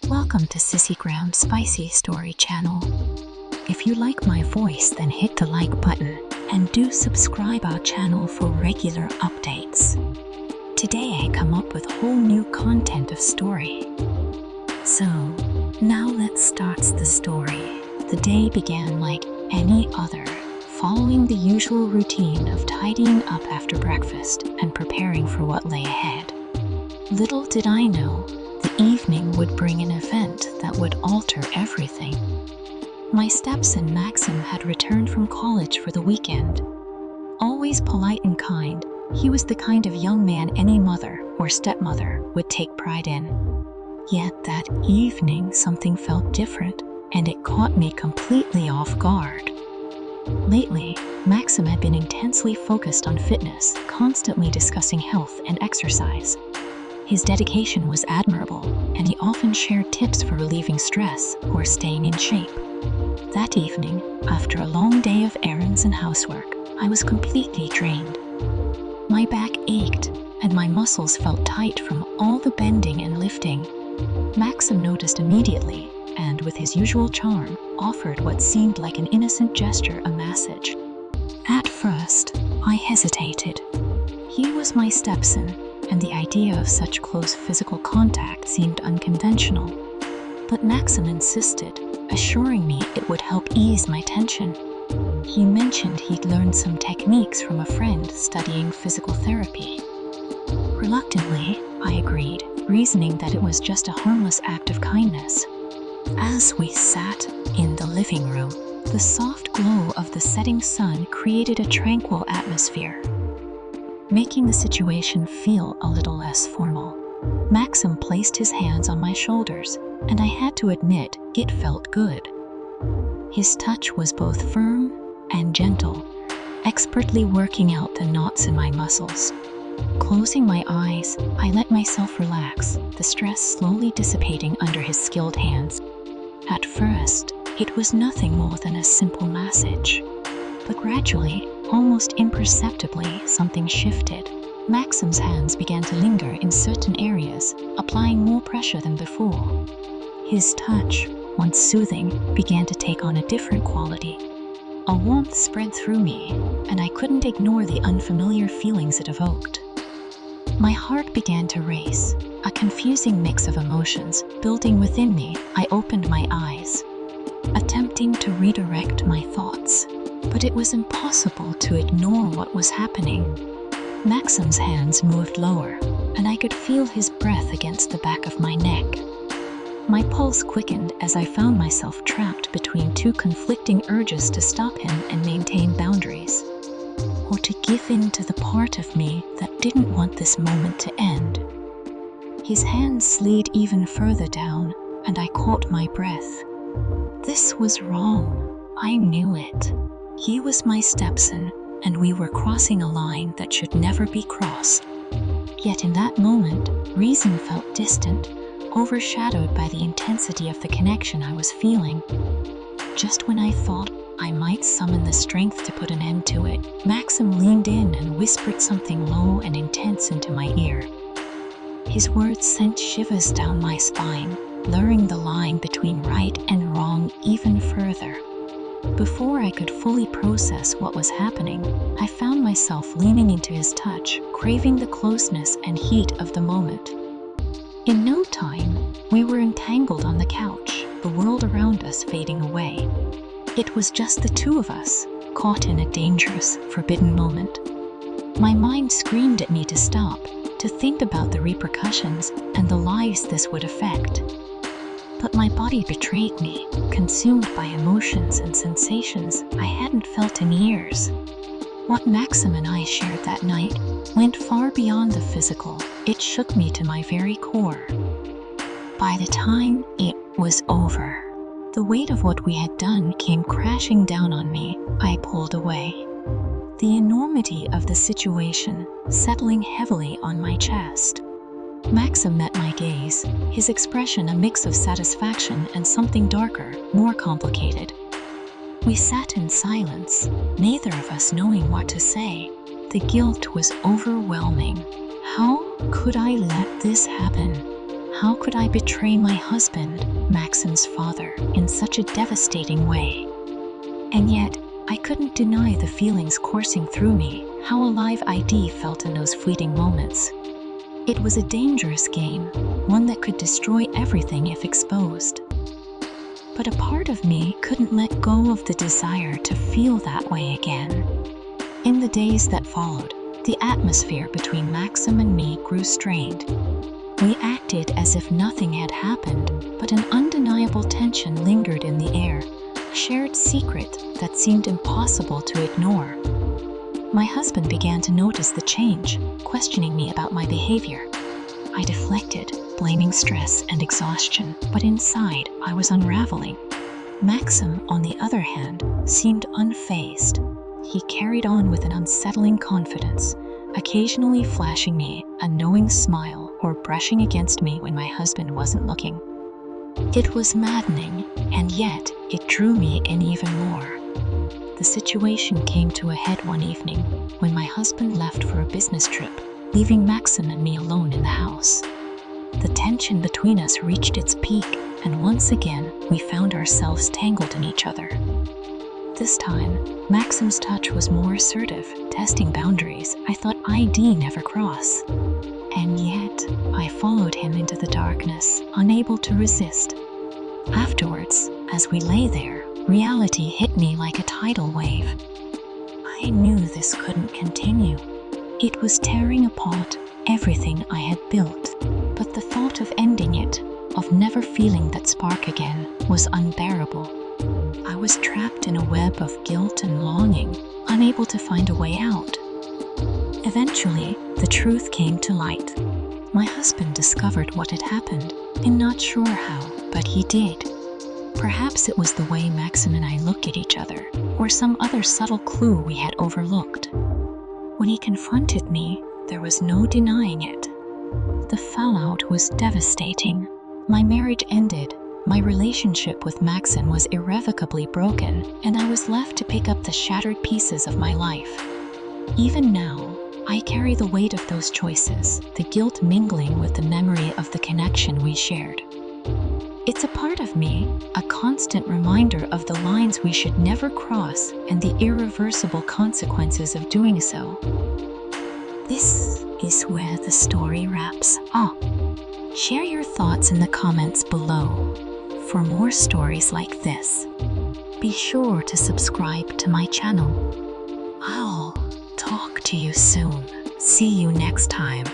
Welcome to Sissygram Spicy Story channel. If you like my voice, then hit the like button and do subscribe our channel for regular updates. Today I come up with whole new content of story. So, now let's start the story. The day began like any other, following the usual routine of tidying up after breakfast and preparing for what lay ahead. Little did I know, the evening would bring an event that would alter everything. My stepson Maxim had returned from college for the weekend. Always polite and kind, he was the kind of young man any mother or stepmother would take pride in. Yet that evening something felt different, and it caught me completely off guard. Lately, Maxim had been intensely focused on fitness, constantly discussing health and exercise. His dedication was admirable, and he often shared tips for relieving stress or staying in shape. That evening, after a long day of errands and housework, I was completely drained. My back ached, and my muscles felt tight from all the bending and lifting. Maxim noticed immediately, and with his usual charm, offered what seemed like an innocent gesture, a massage. At first, I hesitated. He was my stepson, and the idea of such close physical contact seemed unconventional. But Maxim insisted, assuring me it would help ease my tension. He mentioned he'd learned some techniques from a friend studying physical therapy. Reluctantly, I agreed, reasoning that it was just a harmless act of kindness. As we sat in the living room, the soft glow of the setting sun created a tranquil atmosphere, making the situation feel a little less formal. Maxim placed his hands on my shoulders, and I had to admit it felt good. His touch was both firm and gentle, expertly working out the knots in my muscles. Closing my eyes, I let myself relax, the stress slowly dissipating under his skilled hands. At first, it was nothing more than a simple massage. But gradually, almost imperceptibly, something shifted. Maxim's hands began to linger in certain areas, applying more pressure than before. His touch, once soothing, began to take on a different quality. A warmth spread through me, and I couldn't ignore the unfamiliar feelings it evoked. My heart began to race, a confusing mix of emotions building within me. I opened my eyes, attempting to redirect my thoughts. But it was impossible to ignore what was happening. Maxim's hands moved lower, and I could feel his breath against the back of my neck. My pulse quickened as I found myself trapped between two conflicting urges to stop him and maintain boundaries, or to give in to the part of me that didn't want this moment to end. His hands slid even further down, and I caught my breath. This was wrong. I knew it. He was my stepson, and we were crossing a line that should never be crossed. Yet in that moment, reason felt distant, overshadowed by the intensity of the connection I was feeling. Just when I thought I might summon the strength to put an end to it, Maxim leaned in and whispered something low and intense into my ear. His words sent shivers down my spine, blurring the line between right and wrong even further. Before I could fully process what was happening, I found myself leaning into his touch, craving the closeness and heat of the moment. In no time, we were entangled on the couch, the world around us fading away. It was just the two of us, caught in a dangerous, forbidden moment. My mind screamed at me to stop, to think about the repercussions and the lives this would affect. But my body betrayed me, consumed by emotions and sensations I hadn't felt in years. What Maxim and I shared that night went far beyond the physical. It shook me to my very core. By the time it was over, the weight of what we had done came crashing down on me. I pulled away, the enormity of the situation settling heavily on my chest. Maxim met my gaze, his expression a mix of satisfaction and something darker, more complicated. We sat in silence, neither of us knowing what to say. The guilt was overwhelming. How could I let this happen? How could I betray my husband, Maxim's father, in such a devastating way? And yet, I couldn't deny the feelings coursing through me, how alive I felt in those fleeting moments. It was a dangerous game, one that could destroy everything if exposed. But a part of me couldn't let go of the desire to feel that way again. In the days that followed, the atmosphere between Maxim and me grew strained. We acted as if nothing had happened, but an undeniable tension lingered in the air, a shared secret that seemed impossible to ignore. My husband began to notice the change, questioning me about my behavior. I deflected, blaming stress and exhaustion, but inside I was unraveling. Maxim, on the other hand, seemed unfazed. He carried on with an unsettling confidence, occasionally flashing me a knowing smile or brushing against me when my husband wasn't looking. It was maddening, and yet it drew me in even more. The situation came to a head one evening when my husband left for a business trip, leaving Maxim and me alone in the house. The tension between us reached its peak, and once again we found ourselves tangled in each other. This time, Maxim's touch was more assertive, testing boundaries I thought I'd never cross. And yet, I followed him into the darkness, unable to resist. Afterwards, as we lay there, reality hit me like a tidal wave. I knew this couldn't continue. It was tearing apart everything I had built, but the thought of ending it, of never feeling that spark again, was unbearable. I was trapped in a web of guilt and longing, unable to find a way out. Eventually, the truth came to light. My husband discovered what had happened, and not sure how, but he did. Perhaps it was the way Maxim and I looked at each other, or some other subtle clue we had overlooked. When he confronted me, there was no denying it. The fallout was devastating. My marriage ended, my relationship with Maxim was irrevocably broken, and I was left to pick up the shattered pieces of my life. Even now, I carry the weight of those choices, the guilt mingling with the memory of the connection we shared. It's a part of me, a constant reminder of the lines we should never cross and the irreversible consequences of doing so. This is where the story wraps up. Share your thoughts in the comments below. For more stories like this, be sure to subscribe to my channel. I'll talk to you soon. See you next time.